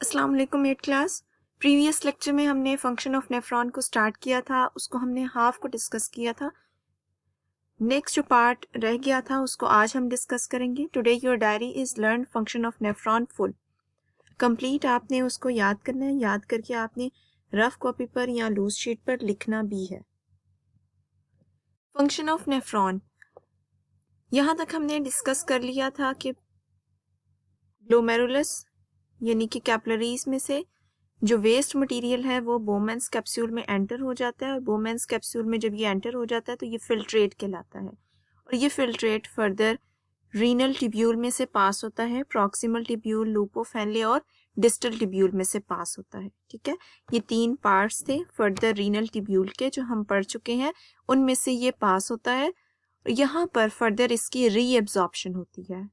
अस्सलाम वालेकुम eight class. Previous lecture में हमने फंक्शन ऑफ नेफ्रॉन को स्टार्ट किया था, उसको हमने हाफ को डिस्कस किया था। नेक्स्ट जो पार्ट रह गया था उसको आज हम डिस्कस करेंगे। Today your diary is learn function of nephron full complete. आपने उसको याद करना है, याद करके आपने रफ कॉपी पर या लूज शीट पर लिखना भी है। फंक्शन ऑफ नेफ्रॉन यहाँ तक हमने डिस्कस कर लिया था कि ग्लोमेरुलस यानी कि कैपिलरीज में से जो वेस्ट मटेरियल है वो बोमेंस कैप्सूल में एंटर हो जाता है, और बोमेंस कैप्सूल में जब ये एंटर हो जाता है तो ये फिल्ट्रेट कहलाता है, और ये फिल्ट्रेट फर्दर रीनल टिब्यूल में से पास होता है, proximal tubule, loop of Henle और डिस्टल टिब्यूल में से पास होता है। ठीक है, ये तीन पार्ट्स थे फर्दर रीनल टिब्यूल के जो हम पढ़ चुके हैं, उनमें से ये पास होता है। यहाँ पर फर्दर इसकी रीएब्जॉर्प्शन होती है।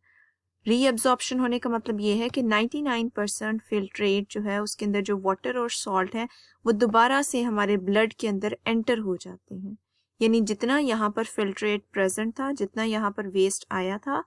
रीअब्जॉर्प्शन होने का मतलब ये है कि 99% फिल्ट्रेट जो है उसके अंदर जो वाटर और सॉल्ट है वो दोबारा से हमारे ब्लड के अंदर एंटर हो जाते हैं। यानी जितना यहाँ पर फिल्ट्रेट प्रेजेंट था, जितना यहाँ पर वेस्ट आया था,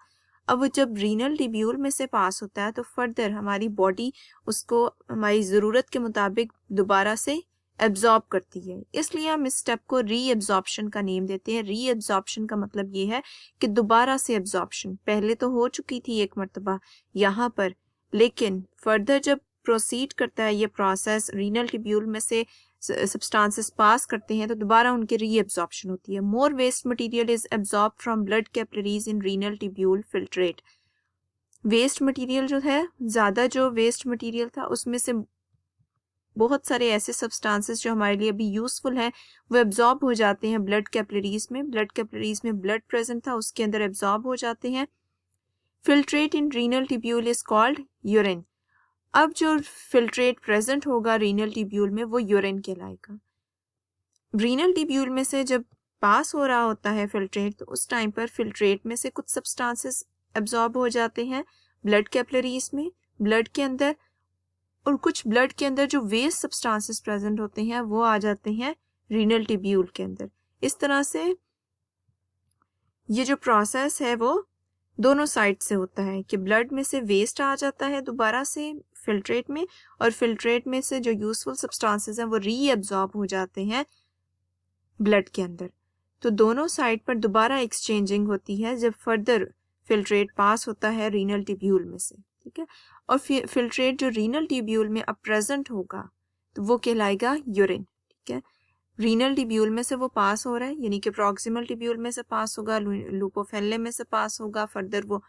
अब वो जब रीनल टिब्यूल में से पास होता है तो फर्दर हमारी बॉडी उसको हमारी ज़रूरत के मुताबिक दोबारा से एब्जॉर्ब करती है। इसलिए हम इस स्टेप को रीएब्जॉर्प्शन का नेम देते हैं। रीएब्जॉर्प्शन का मतलब ये है कि दोबारा से एब्जॉर्प्शन पहले तो हो चुकी थी एक मर्तबा यहाँ पर, लेकिन फर्दर जब प्रोसीड करता है ये प्रोसेस, रीनल टिब्यूल में से सब्सटेंसेस पास करते हैं तो दोबारा उनकी रीएब्जॉर्प्शन होती है। More waste material is absorb from blood capillaries in renal tubule filtrate. Waste material जो है, ज़्यादा जो वेस्ट मटेरियल था उसमें से बहुत सारे ऐसे सब्सटेंसेस जो हमारे लिए अभी यूजफुल हैं वो एब्जॉर्ब हो जाते हैं ब्लड कैपिलरीज में। ब्लड कैपिलरीज में ब्लड प्रेजेंट था, उसके अंदर एब्जॉर्ब हो जाते हैं। Filtrate in renal tubule is called urine. अब जो फिल्ट्रेट प्रेजेंट होगा रीनल टिब्यूल में वो यूरिन कहलाएगा। रीनल टिब्यूल में से जब पास हो रहा होता है फिल्ट्रेट तो उस टाइम पर फिल्ट्रेट में से कुछ सब्सटेंसेस एब्जॉर्ब हो जाते हैं ब्लड कैपिलरीज में, ब्लड के अंदर, और कुछ ब्लड के अंदर जो वेस्ट सब्सटेंसेस प्रेजेंट होते हैं वो आ जाते हैं रीनल टिब्यूल के अंदर। इस तरह से ये जो प्रोसेस है वो दोनों साइड से होता है कि ब्लड में से वेस्ट आ जाता है दोबारा से फिल्ट्रेट में, और फिल्ट्रेट में से जो यूजफुल सब्सटेंसेस हैं वो रीएब्जॉर्ब हो जाते हैं ब्लड के अंदर। तो दोनों साइड पर दोबारा एक्सचेंजिंग होती है जब फर्दर फिल्ट्रेट पास होता है रीनल टिब्यूल में से। ठीक है, और फिल्ट्रेट जो रीनल टिब्यूल में अब प्रेजेंट होगा तो वो कहलाएगा यूरिन। ठीक है, रीनल टिब्यूल में से वो पास हो रहा है, यानी कि प्रॉक्सिमल टिब्यूल में से पास होगा, लूप ऑफ हेनले में से पास होगा, फर्दर वो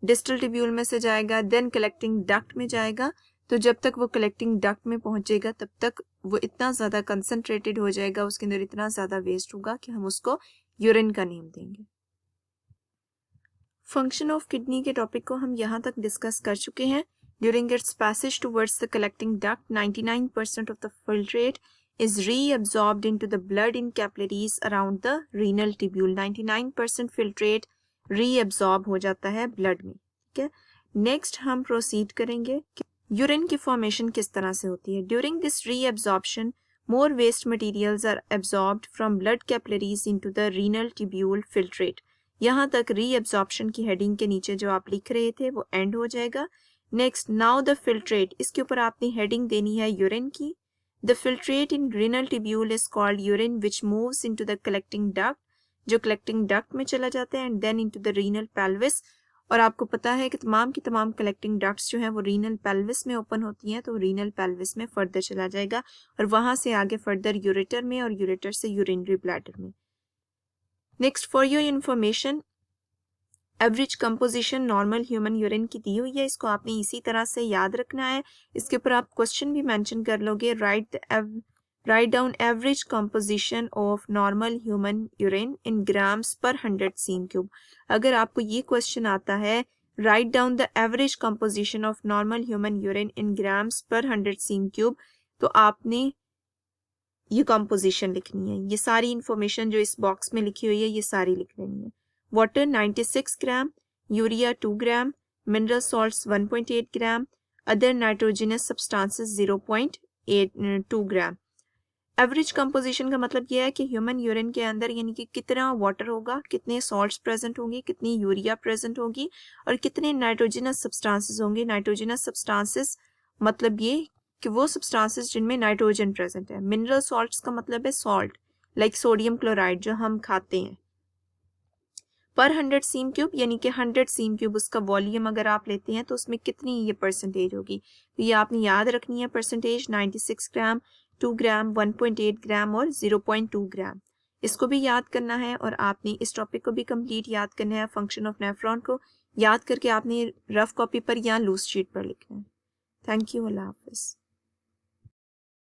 डिस्टल टिब्यूल में से जाएगा, देन कलेक्टिंग डक्ट में जाएगा। तो जब तक वो कलेक्टिंग डक्ट में पहुंचेगा तब तक वो इतना ज़्यादा कंसनट्रेटेड हो जाएगा, उसके अंदर इतना ज़्यादा वेस्ट होगा कि हम उसको यूरिन का नेम देंगे। फंक्शन ऑफ किडनी के टॉपिक को हम यहाँ तक डिस्कस कर चुके हैं। During its passage towards the collecting duct 99% of the filtrate is reabsorbed into the blood in capillaries around the renal tubule। 99% filtrate reabsorb हो जाता है ब्लड में। ठीक है, नेक्स्ट हम प्रोसीड करेंगे कि यूरिन की फॉर्मेशन किस तरह से होती है। During this reabsorption more waste materials are absorbed from blood capillaries into the renal tubule filtrate। यहाँ तक रीएब्जॉर्प्शन की हेडिंग के नीचे जो आप लिख रहे थे वो एंड हो जाएगा। नेक्स्ट नाउ द फिल्ट्रेट, इसके ऊपर आपने हेडिंग देनी है यूरिन की। The filtrate in renal tubule is called urine which moves into the collecting duct, जो collecting duct में चला जाता है, and then into the renal pelvis। और आपको पता है कि तमाम की तमाम collecting ducts जो हैं वो renal pelvis में ओपन होती हैं, तो renal pelvis में फर्दर चला जाएगा और वहाँ से आगे फर्दर यूरेटर में और यूरेटर से urinary bladder में। Next for your information, average composition normal human urine की दी हुई है, इसको आपने इसी तरह से याद रखना है। इसके ऊपर आप क्वेश्चन भी मेंशन कर लोगे, write down average composition of normal human urine in grams पर 100 सीम क्यूब। अगर आपको ये क्वेश्चन आता है write down the average composition of normal human urine in grams पर 100 सीम क्यूब, तो आपने ये कंपोजिशन लिखनी है। ये सारी इंफॉर्मेशन जो इस बॉक्स में लिखी हुई है ये सारी लिख लेनी है। वाटर 96 ग्राम, यूरिया 2 ग्राम, मिनरल सॉल्ट्स 1.8 ग्राम, अदर नाइट्रोजिनस सब्सटेंसेस 0.2 ग्राम। एवरेज कंपोजिशन का मतलब यह है कि ह्यूमन यूरिन के अंदर यानी कि कितना वाटर होगा, कितने सॉल्ट्स प्रेजेंट होंगी, कितनी यूरिया प्रेजेंट होगी और कितने नाइट्रोजिनस सब्सटेंसेस होंगे। नाइट्रोजिनस सब्सटेंसेस मतलब ये कि वो सब्सटेंसेस जिनमें नाइट्रोजन प्रेजेंट है। मिनरल सॉल्ट्स का मतलब है सॉल्ट, लाइक सोडियम क्लोराइड जो हम खाते हैं। पर 100 सीम क्यूब यानी कि 100 सीम क्यूब उसका वॉल्यूम अगर आप लेते हैं तो उसमें कितनी ये परसेंटेज होगी, तो ये आपने याद रखनी है परसेंटेज। 96 ग्राम, 2 ग्राम, 1.8 ग्राम और 0.2 ग्राम, इसको भी याद करना है। और आपने इस टॉपिक को भी कंप्लीट याद करना है। फंक्शन ऑफ नेफ्रॉन को याद करके आपने रफ कॉपी पर या लूज शीट पर लिखना है। थैंक यू, अल्लाह हाफिज़।